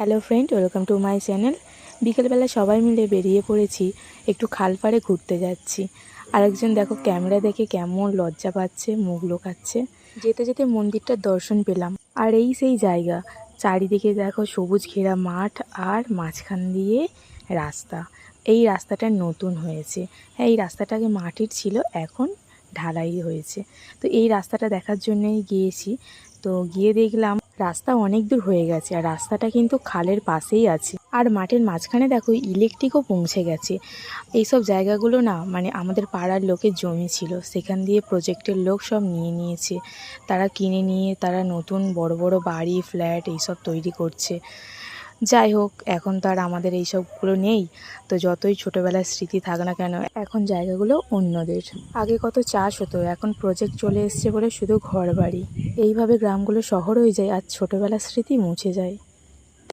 Hello friend, welcome to my channel. বিকেলবেলা সবাই মিলে বেরিয়ে পড়েছি, একটু খাল পাড়ে ঘুরতে যাচ্ছি। আরেকজন দেখো ক্যামেরা দেখে কেমন লজ্জা পাচ্ছে, মুখ লুকাচ্ছে। যেতে যেতে মন্দিরটার দর্শন পেলাম। আর এই সেই জায়গা, চারিদিকে দেখো সবুজ ঘেরা মাঠ আর মাঝখান দিয়ে রাস্তা। এই রাস্তাটা নতুন হয়েছে। হ্যাঁ, এই রাস্তাটা আগে মাটির ছিল, এখন ঢালাই হয়েছে। তো এই রাস্তাটা দেখার জন্যই গিয়েছি। তো গিয়ে দেখলাম রাস্তা অনেক দূর হয়ে গেছে, আর রাস্তাটা কিন্তু খালের পাশেই আছে। আর মাঠের মাঝখানে দেখো ইলেকট্রিকও পৌঁছে গেছে। এইসব জায়গাগুলো না মানে আমাদের পাড়ার লোকের জমি ছিল, সেখান দিয়ে প্রজেক্টের লোক সব নিয়ে নিয়েছে। তারা কিনে নিয়ে তারা নতুন বড় বড় বাড়ি, ফ্ল্যাট এইসব তৈরি করছে। যাই হোক, এখন তো আর আমাদের এইসবগুলো নেই। তো যতই ছোটোবেলার স্মৃতি থাক না কেন, এখন জায়গাগুলো অন্যদের। আগে কত চাষ হতো, এখন প্রজেক্ট চলে এসছে বলে শুধু ঘর বাড়ি। এইভাবে গ্রামগুলো শহর হয়ে যায় আর ছোটোবেলার স্মৃতি মুছে যায়।